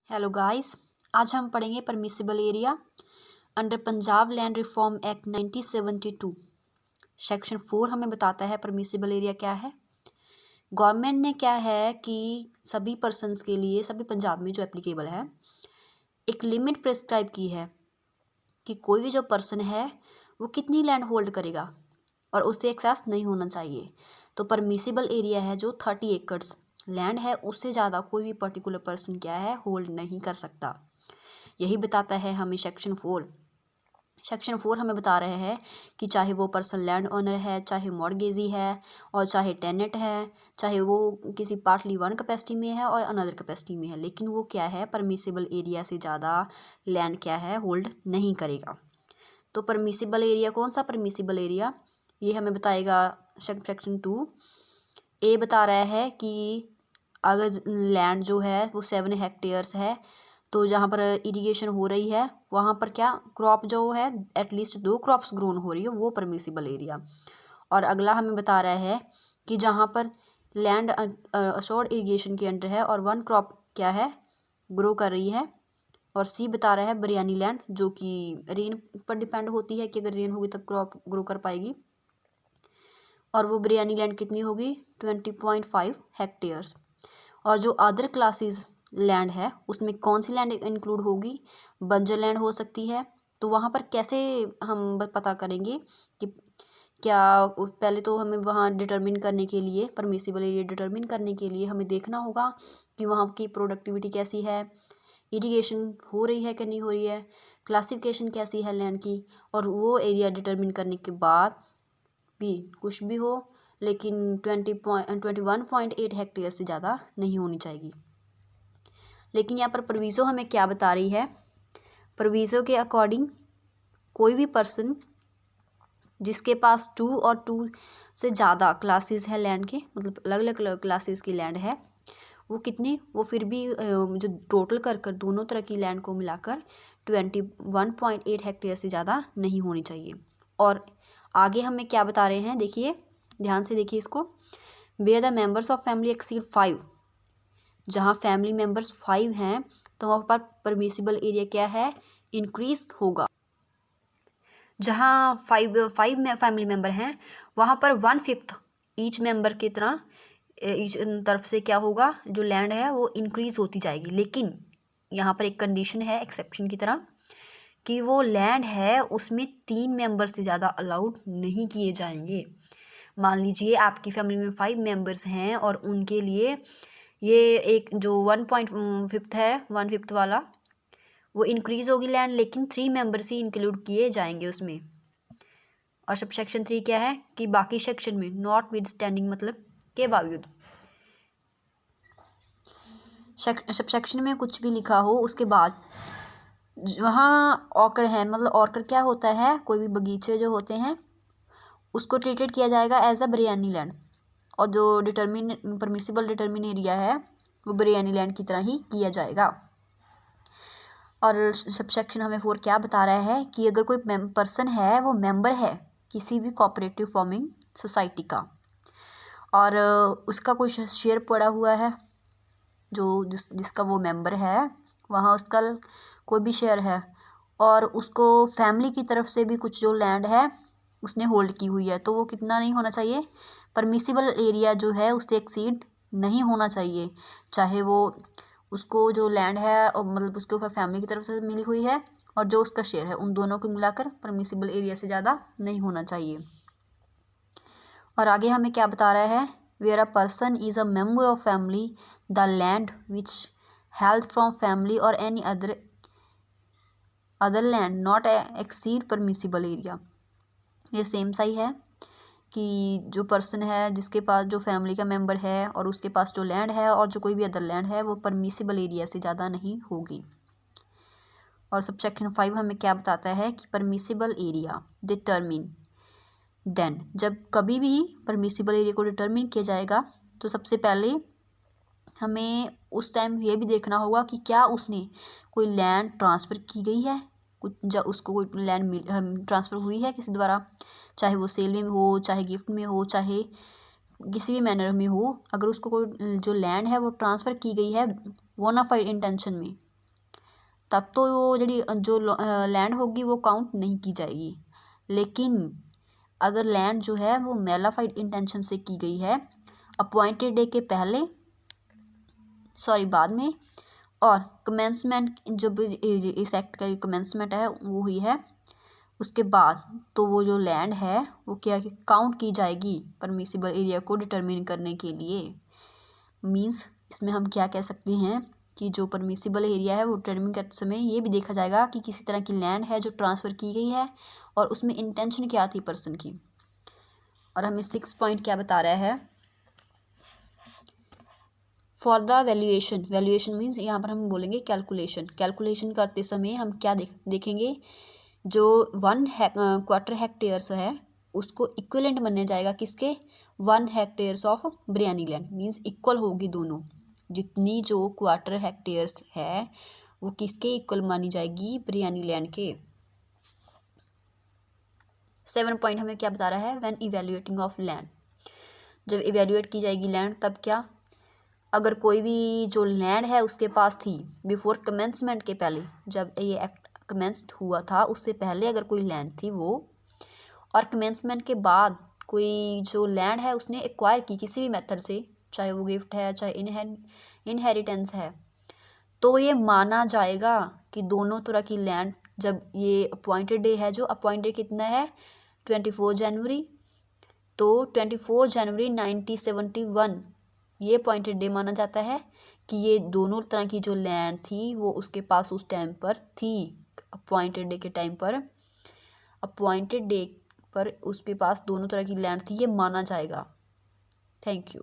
Hello guys, आज हम पढ़ेंगे permissible area under Punjab land reform act 1972। Section 4 हमें बताता है परमिसिबल एरिया क्या है। गवर्नमेंट ने क्या है कि सभी पर्सन्स के लिए, सभी पंजाब में जो एप्लीकेबल है, एक लिमिट प्रेस्क्राइब की है कि कोई भी जो पर्सन है वो कितनी लैंड होल्ड करेगा और उससे एक्सेस नहीं होना चाहिए। तो परमिसिबल एरिया है जो 30 एकड़्स लैंड है, उससे ज़्यादा कोई भी पर्टिकुलर पर्सन क्या है होल्ड नहीं कर सकता। यही बताता है हमें सेक्शन 4। सेक्शन 4 हमें बता रहे हैं कि चाहे वो पर्सन लैंड ओनर है, चाहे मॉर्गेजी है और चाहे टेनेंट है, चाहे वो किसी पार्टली वन कैपेसिटी में है और अनदर कैपेसिटी में है, लेकिन वो क्या है परमिसिबल एरिया से ज़्यादा लैंड क्या है होल्ड नहीं करेगा। तो परमिसिबल एरिया कौन सा परमिसिबल एरिया, ये हमें बताएगा सेक्शन 2। ए बता रहा है कि अगर लैंड जो है वो 7 हेक्टेयर्स है तो जहाँ पर इरिगेशन हो रही है वहाँ पर क्या क्रॉप जो है एटलीस्ट 2 क्रॉप्स ग्रोन हो रही है, वो परमिसिबल एरिया। और अगला हमें बता रहा है कि जहाँ पर लैंड अशोर्ड इरिगेशन के अंडर है और 1 क्रॉप क्या है ग्रो कर रही है। और सी बता रहा है बिरयानी लैंड, जो कि रेन पर डिपेंड होती है कि अगर रेन होगी तब क्रॉप ग्रो कर पाएगी। और वो बिरयानी लैंड कितनी होगी 20.5 हेक्टेयर्स। और जो अदर क्लासेस लैंड है उसमें कौन सी लैंड इंक्लूड होगी, बंजर लैंड हो सकती है। तो वहाँ पर कैसे हम पता करेंगे कि क्या, पहले तो हमें वहाँ डिटरमिन करने के लिए, परमिसिबल एरिया डिटरमिन करने के लिए हमें देखना होगा कि वहाँ की प्रोडक्टिविटी कैसी है, इरिगेशन हो रही है कि नहीं हो रही है, क्लासिफिकेशन कैसी है लैंड की। और वो एरिया डिटरमिन करने के बाद भी कुछ भी हो, लेकिन 21.8 हेक्टेयर से ज़्यादा नहीं होनी चाहिए। लेकिन यहाँ पर प्रोविज़ो हमें क्या बता रही है, प्रोविज़ो के अकॉर्डिंग कोई भी पर्सन जिसके पास 2 और 2 से ज़्यादा क्लासेस है लैंड के, मतलब अलग अलग क्लासेस की लैंड है, वो कितनी, वो फिर भी जो टोटल कर कर दोनों तरह की लैंड को मिलाकर 21.8 हेक्टेयर से ज़्यादा नहीं होनी चाहिए। और आगे हमें क्या बता रहे हैं, देखिए ध्यान से देखिए इसको। Where the members of family exceed 5, जहाँ फैमिली मेंबर्स 5 हैं तो वहाँ पर परमिसिबल एरिया क्या है इंक्रीज होगा। जहाँ 5 में फैमिली मेंबर हैं वहाँ पर 1/5 ईच मेंबर की तरह ईच तरफ से क्या होगा, जो लैंड है वो इंक्रीज होती जाएगी। लेकिन यहाँ पर एक कंडीशन है एक्सेप्शन की तरह कि वो लैंड है उसमें 3 मेंबर से ज़्यादा अलाउड नहीं किए जाएंगे। मान लीजिए आपकी फैमिली में 5 मेंबर्स हैं और उनके लिए ये एक जो 1/5 है, 1/5 वाला वो इंक्रीज होगी लैंड, लेकिन 3 मेंबर्स ही इंक्लूड किए जाएंगे उसमें। और सब सेक्शन 3 क्या है कि बाकी सेक्शन में नॉट विद स्टैंडिंग मतलब के बावजूद, सब सेक्शन में कुछ भी लिखा हो उसके बाद वहाँ ऑकर है, मतलब ऑकर क्या होता है, कोई भी बगीचे जो होते हैं उसको ट्रीटेड किया जाएगा एज अ बिरयानी लैंड। और जो डिटर्मिन परमिसिबल डिटर्मिन एरिया है वो बिरयानी लैंड की तरह ही किया जाएगा। और सब सेक्शन हमें 4 क्या बता रहा है कि अगर कोई पर्सन है वो मेंबर है किसी भी कोऑपरेटिव फार्मिंग सोसाइटी का और उसका कोई शेयर पड़ा हुआ है, जो जिसका वो मेंबर है वहाँ उसका कोई भी शेयर है और उसको फैमिली की तरफ से भी कुछ जो लैंड है उसने होल्ड की हुई है, तो वो कितना नहीं होना चाहिए, परमिसिबल एरिया जो है उससे एक्सीड नहीं होना चाहिए। चाहे वो उसको जो लैंड है और मतलब उसके ऊपर फैमिली की तरफ से मिली हुई है और जो उसका शेयर है, उन दोनों को मिलाकर परमिसिबल एरिया से ज़्यादा नहीं होना चाहिए। और आगे हमें क्या बता रहा है, where a person is a member of family the land which held from family और any other land not exceed permissible area. ये सेम सा ही है कि जो पर्सन है जिसके पास जो फैमिली का मेंबर है और उसके पास जो लैंड है और जो कोई भी अदर लैंड है वो परमिसिबल एरिया से ज़्यादा नहीं होगी। और सब सेक्शन 5 हमें क्या बताता है कि परमिसिबल एरिया डिटर्मिन देन, जब कभी भी परमिसिबल एरिया को डिटर्मिन किया जाएगा तो सबसे पहले हमें उस टाइम ये भी देखना होगा कि क्या उसने कोई लैंड ट्रांसफ़र की गई है, कुछ उसको कोई लैंड ट्रांसफ़र हुई है किसी द्वारा, चाहे वो सेल में हो, चाहे गिफ्ट में हो, चाहे किसी भी मैनर में हो। अगर उसको कोई जो लैंड है वो ट्रांसफ़र की गई है बोनाफाइड इंटेंशन में, तब तो वो जो लैंड होगी वो काउंट नहीं की जाएगी। लेकिन अगर लैंड जो है वो मेलाफाइड इंटेंशन से की गई है अपॉइंटेड डे के पहले बाद में, और कमेंसमेंट जो इस एक्ट का कमेंसमेंट है वो हुई है उसके बाद, तो वो जो लैंड है वो क्या काउंट की जाएगी परमिसिबल एरिया को डिटरमिन करने के लिए। मींस इसमें हम क्या कह सकते हैं कि जो परमिसिबल एरिया है वो डिटरमिन करते समय ये भी देखा जाएगा कि किसी तरह की लैंड है जो ट्रांसफ़र की गई है और उसमें इंटेंशन क्या थी पर्सन की। और हमें 6 पॉइंट क्या बता रहा है, for the valuation. Valuation means यहाँ पर हम बोलेंगे कैलकुलेशन करते समय हम क्या देखेंगे, जो 1 क्वार्टर हेक्टेयर्स है उसको इक्विवेलेंट माना जाएगा किसके, 1 hectares of biryani land. Means equal होगी दोनों, जितनी जो क्वार्टर हेक्टेयर्स है वो किसके इक्वल मानी जाएगी, बिरयानी लैंड के। 7 पॉइंट हमें क्या बता रहा है, व्हेन इवेल्युएटिंग ऑफ लैंड। जब इवेल्युएट की जाएगी लैंड तब क्या, अगर कोई भी जो लैंड है उसके पास थी बिफोर कमेंसमेंट के पहले, जब ये एक्ट कमेंस्ड हुआ था उससे पहले अगर कोई लैंड थी वो, और कमेंसमेंट के बाद कोई जो लैंड है उसने एक्वायर की किसी भी मेथड से, चाहे वो गिफ्ट है चाहे इनहेरिटेंस है, तो ये माना जाएगा कि दोनों तरह की लैंड, जब ये अपॉइंटेड डे है, जो अपॉइंटेड कितना है 24 जनवरी, तो 24 जनवरी 1971 ये अपॉइंटेड डे माना जाता है कि ये दोनों तरह की जो लैंड थी वो उसके पास उस टाइम पर थी। अपॉइंटेड डे के टाइम पर, अपॉइंटेड डे पर उसके पास दोनों तरह की लैंड थी, ये माना जाएगा। Thank you.